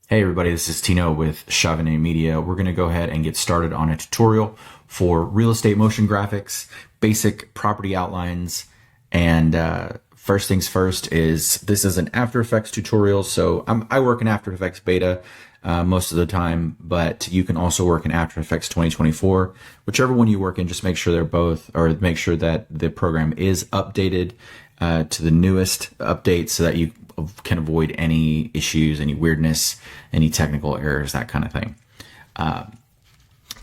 Hey everybody, this is Tino with Chauvinet Media. We're going to go ahead and get started on a tutorial for real estate motion graphics, basic property outlines, and first things first is this is an After Effects tutorial. So I work in After Effects beta most of the time, but you can also work in After Effects 2024. Whichever one you work in, just make sure they're both, or make sure that the program is updated to the newest update so that you can avoid any issues, any weirdness, any technical errors, that kind of thing.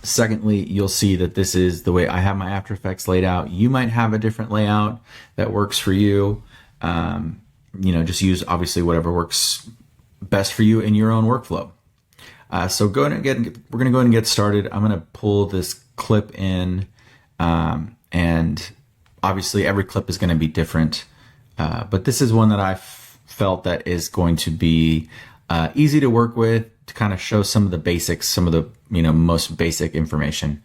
Secondly, you'll see that this is the way I have my After Effects laid out. You might have a different layout that works for you. Just use obviously whatever works best for you in your own workflow. So we're going to go ahead and get started. I'm going to pull this clip in, and obviously every clip is going to be different. But this is one that I felt that is going to be easy to work with, to kind of show some of the basics, some of the most basic information.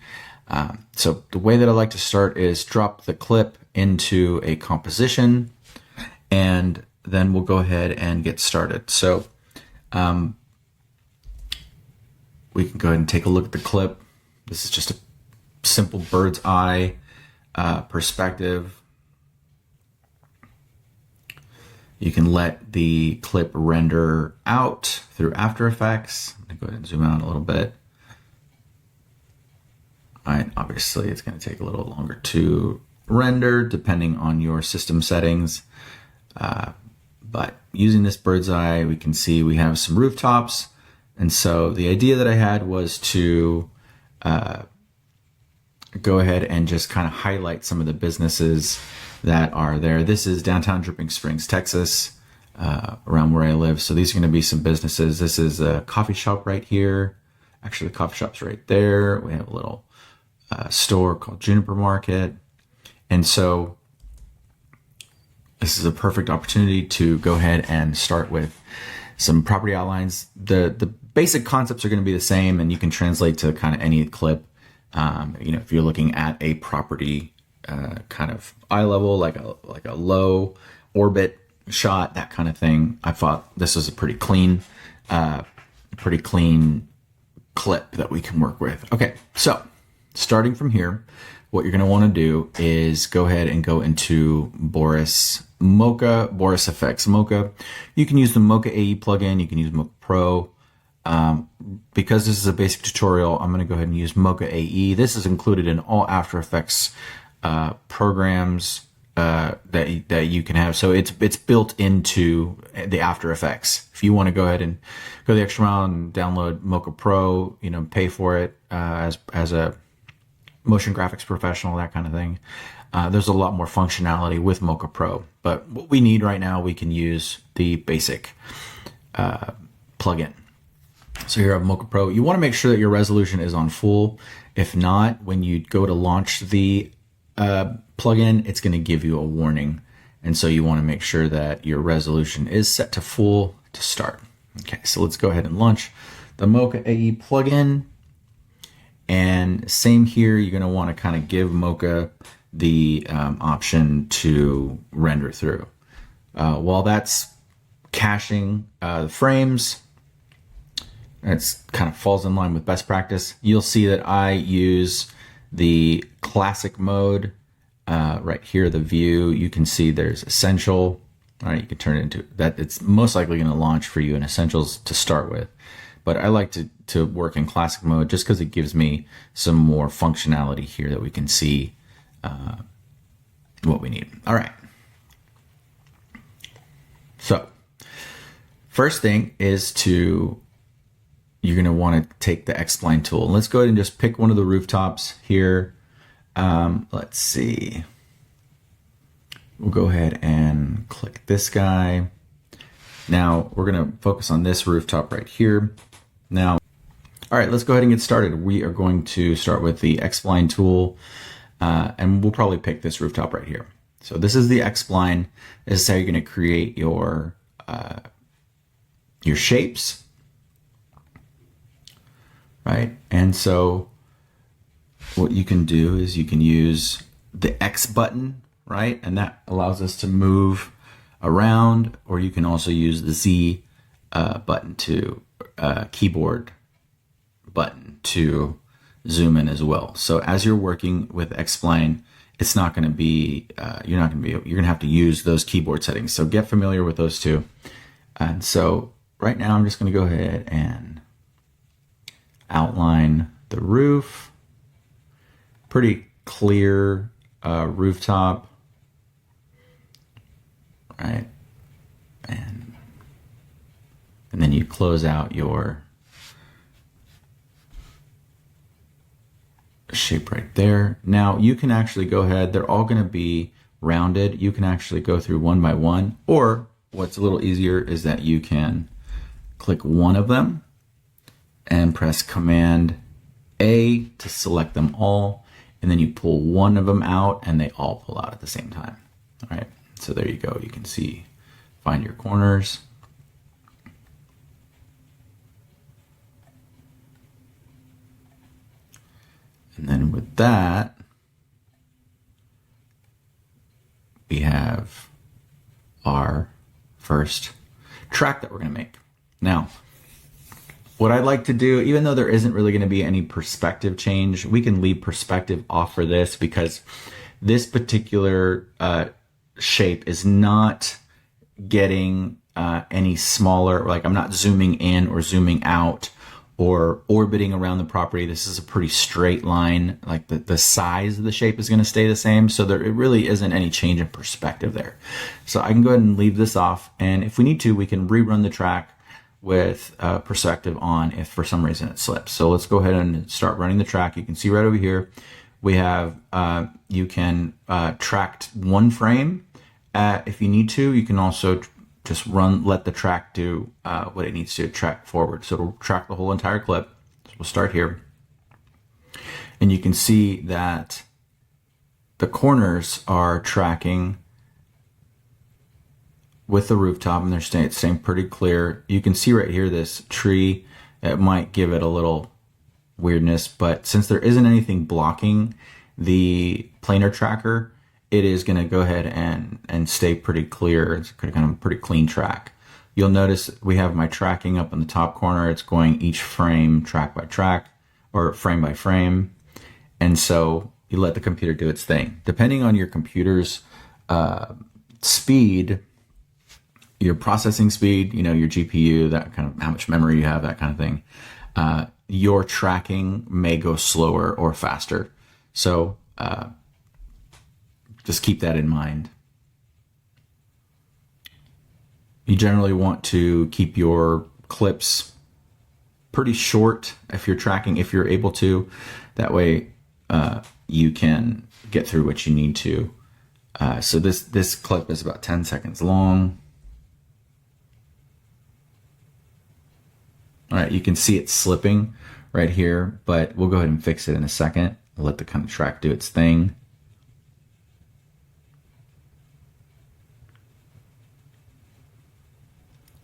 So the way that I like to start is drop the clip into a composition, and then we'll go ahead and get started. So we can go ahead and take a look at the clip. This is just a simple bird's eye perspective. You can let the clip render out through After Effects. I'm gonna go ahead and zoom out a little bit. All right, obviously it's gonna take a little longer to render depending on your system settings. But using this bird's eye, we can see we have some rooftops. And so the idea that I had was to go ahead and just kind of highlight some of the businesses that are there. This is downtown Dripping Springs, Texas, around where I live. So these are going to be some businesses. This is a coffee shop right here. Actually, the coffee shop's right there. We have a little store called Juniper Market. And so this is a perfect opportunity to go ahead and start with some property outlines. The basic concepts are going to be the same, and you can translate to kind of any clip. If you're looking at a property kind of eye level, like a low orbit shot, that kind of thing, I thought this was a pretty clean clip that we can work with. Okay, so starting from here, what you're going to want to do is go ahead and go into Boris Effects Mocha. You can use the Mocha AE plugin. You can use Mocha Pro. Because this is a basic tutorial, I'm going to go ahead and use Mocha AE. This is included in all After Effects programs that you can have. So it's built into the After Effects. If you want to go ahead and go the extra mile and download Mocha Pro, pay for it as a motion graphics professional, that kind of thing. There's a lot more functionality with Mocha Pro, but what we need right now, we can use the basic plugin. So here I have Mocha Pro. You want to make sure that your resolution is on full. If not, when you go to launch the plugin, it's going to give you a warning. And so you want to make sure that your resolution is set to full to start. Okay, so let's go ahead and launch the Mocha AE plugin. And same here, you're going to want to kind of give Mocha the option to render through. While that's caching the frames, it's kind of falls in line with best practice. You'll see that I use the classic mode right here, the view. You can see there's essential. All right, you can turn it into that. It's most likely going to launch for you in essentials to start with. But I like to work in classic mode just because it gives me some more functionality here that we can see what we need. All right. So first thing is you're going to want to take the X-Spline tool. Let's go ahead and just pick one of the rooftops here. Let's see. We'll go ahead and click this guy. Now we're going to focus on this rooftop right here. Now, all right, let's go ahead and get started. We are going to start with the X-Spline tool, and we'll probably pick this rooftop right here. So this is the X-Spline. This is how you're going to create your shapes. Right, and so what you can do is you can use the X button, right, and that allows us to move around, or you can also use the Z button to keyboard button to zoom in as well. So as you're working with X-Spline, it's not going to be, you're going to have to use those keyboard settings. So get familiar with those two. And so right now I'm just going to go ahead and outline the roof. Pretty clear rooftop, right? And then you close out your shape right there. Now you can actually go ahead, they're all going to be rounded. You can actually go through one by one, or what's a little easier is that you can click one of them and press Command A to select them all, and then you pull one of them out and they all pull out at the same time. All right, so there you go. You can see, find your corners. And then with that, we have our first track that we're going to make. Now, what I'd like to do, even though there isn't really going to be any perspective change, we can leave perspective off for this because this particular shape is not getting any smaller. Like, I'm not zooming in or zooming out or orbiting around the property. This is a pretty straight line. Like the size of the shape is going to stay the same. So there, it really isn't any change in perspective there. So I can go ahead and leave this off. And if we need to, we can rerun the track with perspective on if for some reason it slips. So let's go ahead and start running the track. You can see right over here, we have, you can track one frame. If you need to, you can also just let the track do what it needs to track forward. So it'll track the whole entire clip. So we'll start here. And you can see that the corners are tracking with the rooftop, and they're staying pretty clear. You can see right here, this tree, it might give it a little weirdness, but since there isn't anything blocking the planar tracker, it is going to go ahead and stay pretty clear. It's kind of a pretty clean track. You'll notice we have my tracking up in the top corner. It's going each frame track by track or frame by frame. And so you let the computer do its thing. Depending on your computer's speed, your processing speed, you know, your GPU, that kind of how much memory you have, that kind of thing, your tracking may go slower or faster. So just keep that in mind. You generally want to keep your clips pretty short if you're tracking, if you're able to. That way you can get through what you need to. So this clip is about 10 seconds long. All right, you can see it slipping right here, but we'll go ahead and fix it in a second. We'll let the kind of track do its thing.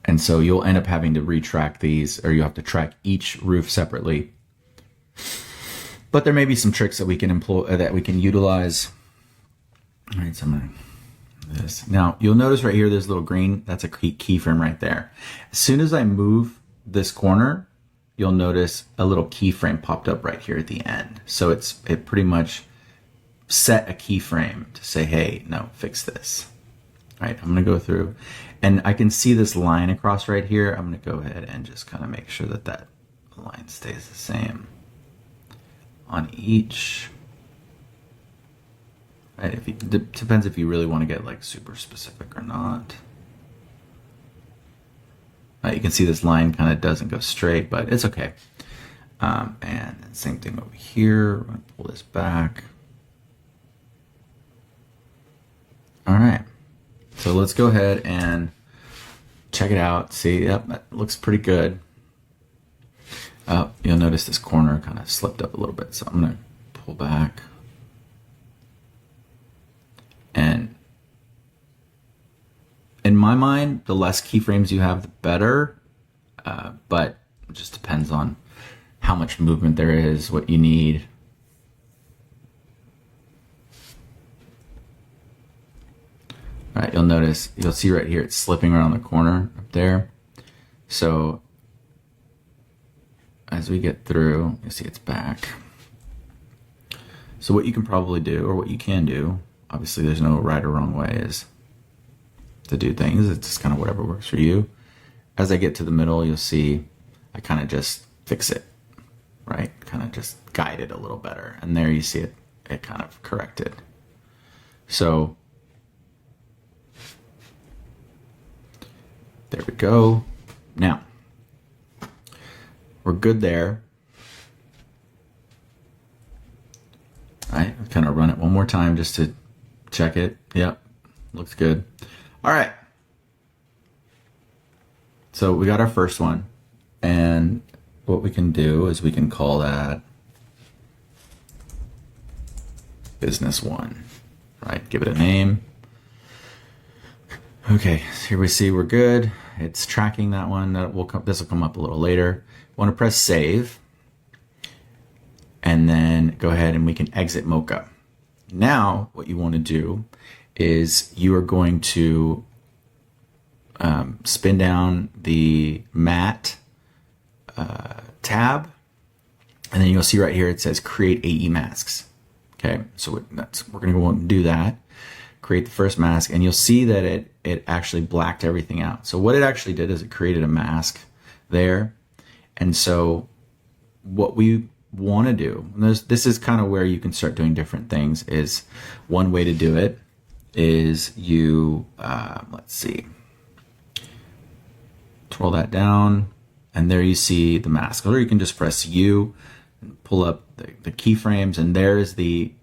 And so you'll end up having to retrack these, or you have to track each roof separately. But there may be some tricks that we can employ, that we can utilize. All right, so I'm gonna do this. Now you'll notice right here, there's a little green, that's a keyframe right there. As soon as I move this corner, you'll notice a little keyframe popped up right here at the end. So it pretty much set a keyframe to say, hey, no, fix this. All right, I'm gonna go through, and I can see this line across right here. I'm gonna go ahead and just kind of make sure that that line stays the same on each. Right, if it depends if you really want to get like super specific or not. You can see this line kind of doesn't go straight, but it's okay. And same thing over here. I'm gonna pull this back. All right. So let's go ahead and check it out. See, yep, that looks pretty good. You'll notice this corner kind of slipped up a little bit, so I'm gonna pull back. And in my mind, the less keyframes you have, the better. But it just depends on how much movement there is, what you need. All right, you'll see right here, it's slipping around the corner up there. So as we get through, you see it's back. So what you can probably do, or what you can do, obviously there's no right or wrong way is to do things. It's just kind of whatever works for you. As I get to the middle, you'll see I kind of just fix it, right? Kind of just guide it a little better. And there you see it kind of corrected. So there we go. Now, we're good there. All right, I'll kind of run it one more time just to check it. Yep, looks good. All right. So we got our first one. And what we can do is we can call that business one, right? Give it a name. Okay, so here we see we're good. It's tracking that one. This will come up a little later. Want to press save. And then go ahead and we can exit Mocha. Now, what you want to do is you are going to spin down the matte tab, and then you'll see right here it says create AE masks. Okay, so we're going to go and do that. Create the first mask, and you'll see that it actually blacked everything out. So what it actually did is it created a mask there. And so what we want to do, and this is kind of where you can start doing different things, is one way to do it is you, let's see, twirl that down, and there you see the mask. Or you can just press U and pull up the keyframes, and there's the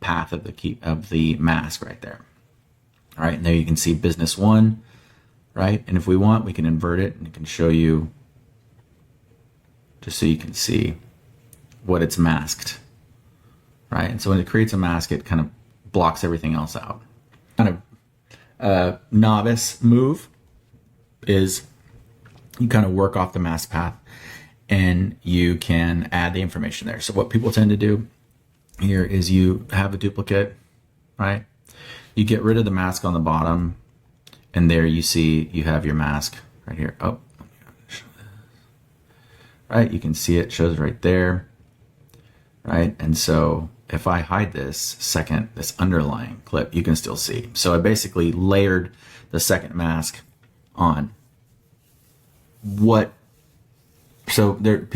path of the mask right there. All right, and there you can see business one, right? And if we want, we can invert it, and it can show you, just so you can see what it's masked, right? And so when it creates a mask, it kind of blocks everything else out. Kind of novice move is you kind of work off the mask path, and you can add the information there. So what people tend to do here is you have a duplicate, right? You get rid of the mask on the bottom, and there you see you have your mask right here. Oh, right, you can see it shows right there, right? And so if I hide this underlying clip, you can still see. So I basically layered the second mask on.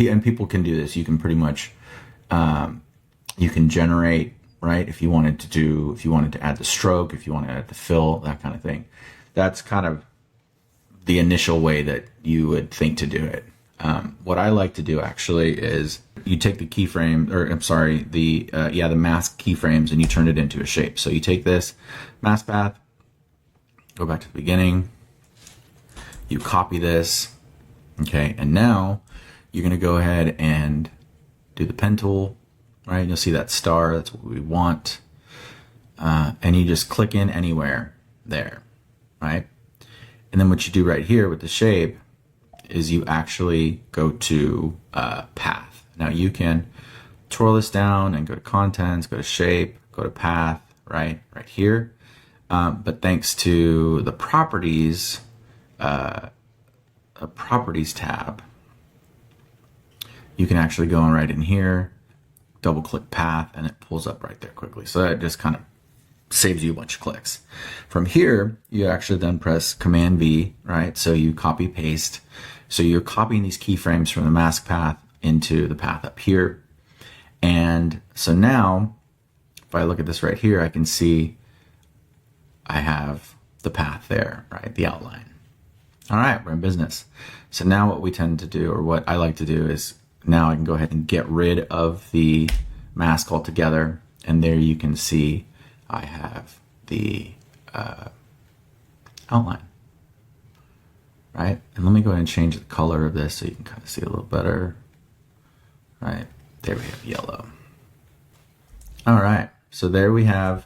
And people can do this. You can pretty much, you can generate, right? If you wanted to add the stroke, if you want to add the fill, that kind of thing. That's kind of the initial way that you would think to do it. What I like to do actually is you take the keyframe, or I'm sorry, the mask keyframes, and you turn it into a shape. So you take this mask path, go back to the beginning, you copy this, okay, and now you're going to go ahead and do the pen tool, right? And you'll see that star, that's what we want. And you just click in anywhere there, right? And then what you do right here with the shape is you actually go to path. Now you can twirl this down and go to contents, go to shape, go to path, right here. But thanks to the properties, a properties tab, you can actually go in right in here, double click path, and it pulls up right there quickly. So that just kind of saves you a bunch of clicks. From here, you actually then press Command V, right? So you copy paste. So you're copying these keyframes from the mask path into the path up here. And so now, if I look at this right here, I can see I have the path there, right? The outline. All right, we're in business. So now what we tend to do, or what I like to do, is now I can go ahead and get rid of the mask altogether. And there you can see I have the outline, right? And let me go ahead and change the color of this so you can kind of see a little better, right? There we have yellow. All right, so there we have,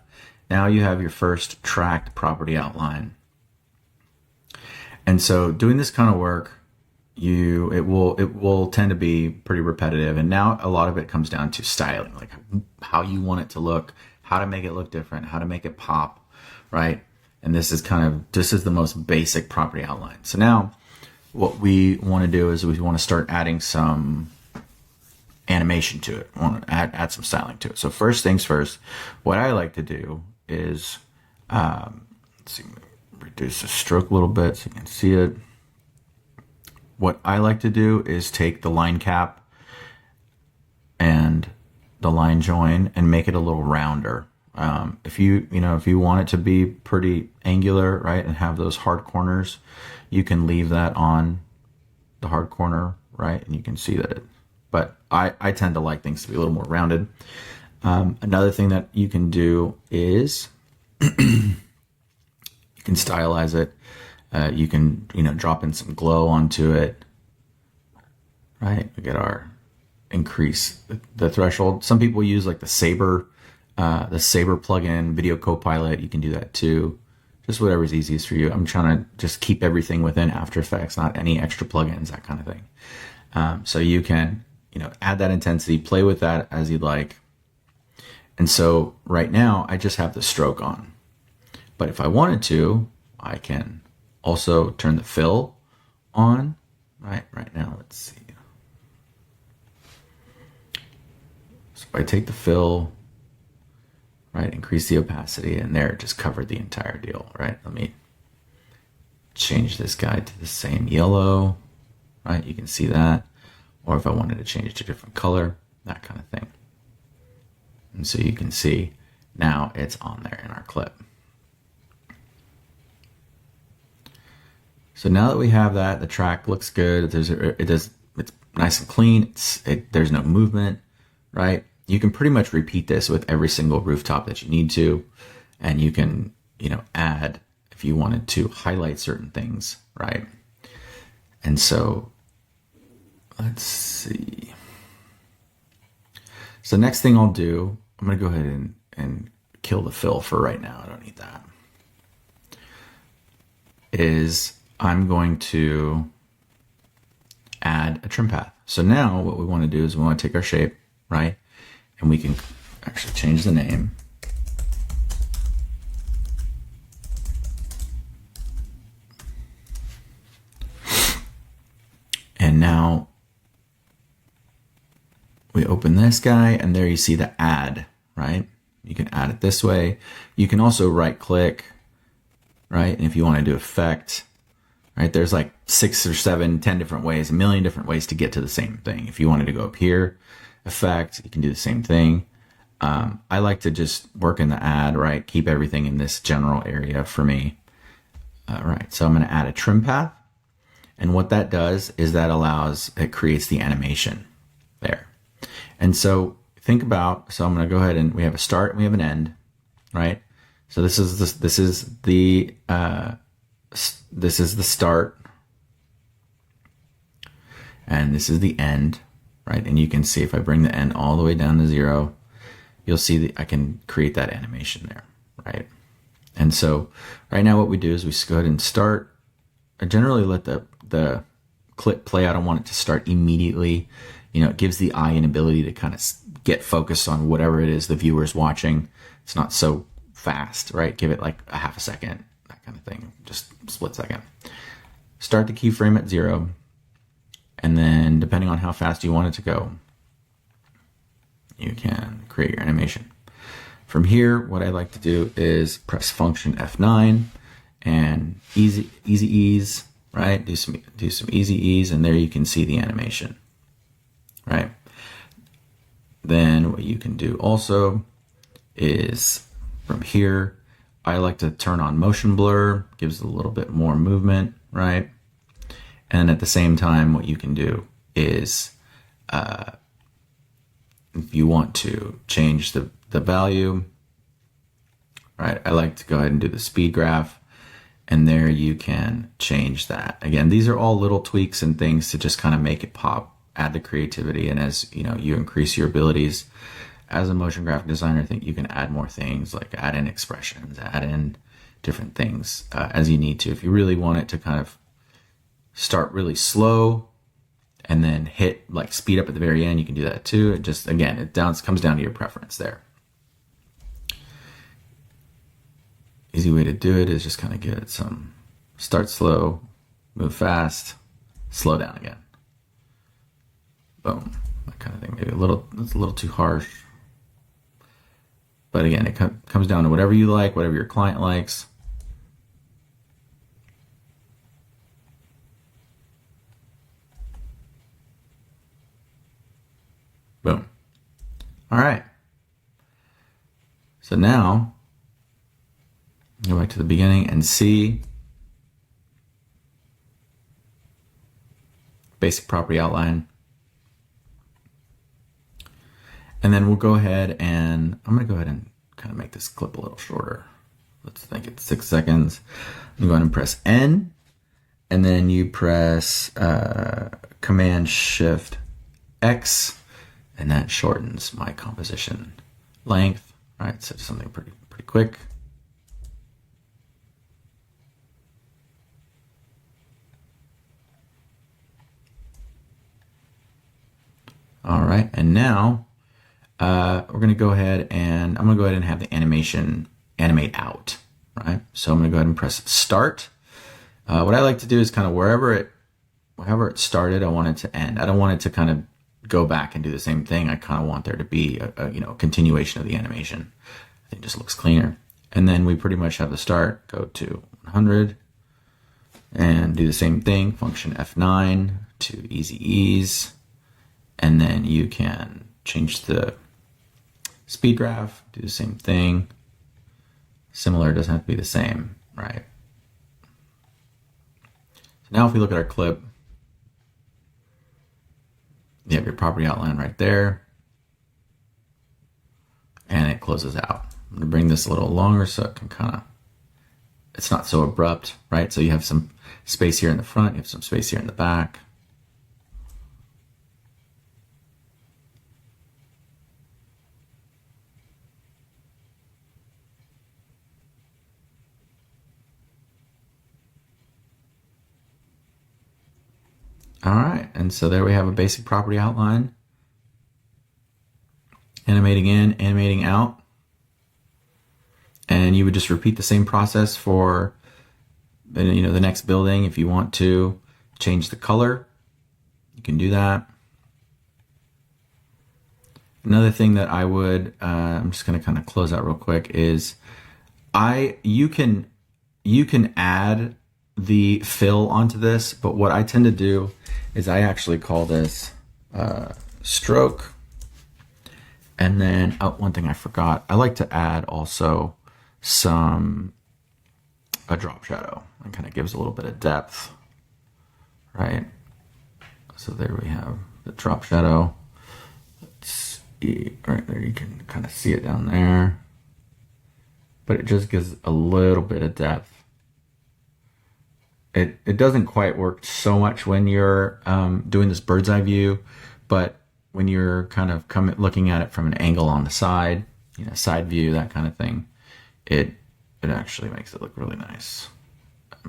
now you have your first tracked property outline. And so doing this kind of work, it will tend to be pretty repetitive. And now a lot of it comes down to styling, like how you want it to look, how to make it look different, how to make it pop, right? And this is the most basic property outline. So now what we want to do is we want to start adding some animation to it. I want to add some styling to it. So first things first, what I like to do is, let's see, reduce the stroke a little bit so you can see it. What I like to do is take the line cap and the line join and make it a little rounder. If you want it to be pretty angular, right, and have those hard corners, you can leave that on the hard corner, right, and you can see that it. But I tend to like things to be a little more rounded. Another thing that you can do is you can stylize it. You can drop in some glow onto it, right? We get our increase the threshold. Some people use like the Saber plugin, Video Copilot. You can do that too. Just whatever's easiest for you. I'm trying to just keep everything within After Effects, not any extra plugins, that kind of thing. So you can add that intensity, play with that as you'd like. And so right now I just have the stroke on, but if I wanted to, I can also turn the fill on. Right now, let's see. So if I take the fill, right, increase the opacity, and there it just covered the entire deal, right? Let me change this guy to the same yellow, right? You can see that. Or if I wanted to change it to a different color, that kind of thing. And so you can see now it's on there in our clip. So now that we have that, the track looks good. It's nice and clean. There's no movement, right? You can pretty much repeat this with every single rooftop that you need to, and you can, add if you wanted to highlight certain things, right? And so let's see. So next thing I'll do, I'm going to go ahead and kill the fill for right now. I don't need that. Is I'm going to add a trim path. So now what we want to do is we want to take our shape, right? And we can actually change the name. And now we open this guy, and there you see the add, right? You can add it this way. You can also right click, right? And if you want to do effect, right, there's like 6 or 7, 10 different ways, a million different ways to get to the same thing. If you wanted to go up here, effect, you can do the same thing. I like to just work in the add, right? Keep everything in this general area for me. Right, so I'm going to add a trim path. And what that does is it creates the animation there. And so think about, so I'm going to go ahead and we have a start and we have an end, right? So this is the start, and this is the end, right? And you can see if I bring the end all the way down to 0, you'll see that I can create that animation there, right? And so right now what we do is we just go ahead and start. I generally let the clip play. I don't want it to start immediately. It gives the eye an ability to kind of get focused on whatever it is the viewer's watching. It's not so fast, right? Give it like a half a second, that kind of thing, just split second. Start the keyframe at 0, and then depending on how fast you want it to go, you can create your animation. From here, what I like to do is press function F9 and easy ease, right? Do some easy ease, and there you can see the animation, right? Then what you can do also is from here, I like to turn on motion blur, gives a little bit more movement, right? And at the same time, what you can do is, if you want to change the value, right? I like to go ahead and do the speed graph, and there you can change that. Again, these are all little tweaks and things to just kind of make it pop, add the creativity. And as you increase your abilities as a motion graphic designer, I think you can add more things, like add in expressions, add in different things as you need to. If you really want it to kind of start really slow and then hit like speed up at the very end, you can do that too. It just, again, it comes down to your preference there. Easy way to do it is just kind of give it some start slow, move fast, slow down again. Boom, that kind of thing. maybe it's a little too harsh. But again, it comes down to whatever you like, whatever your client likes. Boom. All right. So now, go back to the beginning and see basic property outline. And then we'll go ahead and, I'm going to go ahead and kind of make this clip a little shorter. Let's make it 6 seconds. I'm going to go ahead and press N, and then you press Command Shift X, and that shortens my composition length, right? So something pretty quick. All right, and now we're going to go ahead and I'm going to go ahead and have the animation animate out, right? So I'm going to go ahead and press Start. What I like to do is kind of wherever it started, I want it to end. I don't want it to kind of go back and do the same thing. I kind of want there to be a continuation of the animation. I think it just looks cleaner. And then we pretty much have the start, go to 100 and do the same thing, function F9 to easy ease. And then you can change the speed graph, do the same thing. Similar, doesn't have to be the same, right? So now if we look at our clip, you have your property outline right there, and it closes out. I'm gonna bring this a little longer so it can it's not so abrupt, right? So you have some space here in the front, you have some space here in the back. All right, and so there we have a basic property outline. Animating in, animating out. And you would just repeat the same process for the next building. If you want to change the color, you can do that. Another thing that I would, I'm just gonna kind of close out real quick, is you can add the fill onto this, but what I tend to do is I actually call this stroke. And then one thing I forgot, I like to add also a drop shadow. It kind of gives a little bit of depth, right? So there we have the drop shadow. Let's see, right there, you can kind of see it down there, but it just gives a little bit of depth. It doesn't quite work so much when you're doing this bird's eye view, but when you're kind of looking at it from an angle on the side, side view, that kind of thing, it actually makes it look really nice.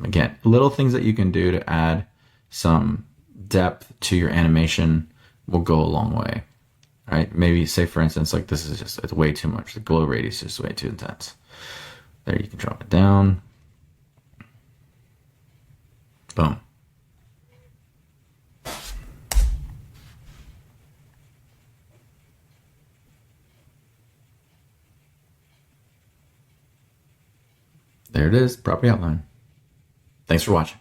Again, little things that you can do to add some depth to your animation will go a long way, right? Maybe say, for instance, like this is it's way too much. The glow radius is way too intense. There, you can drop it down. Boom. There it is, property outline. Thanks for watching.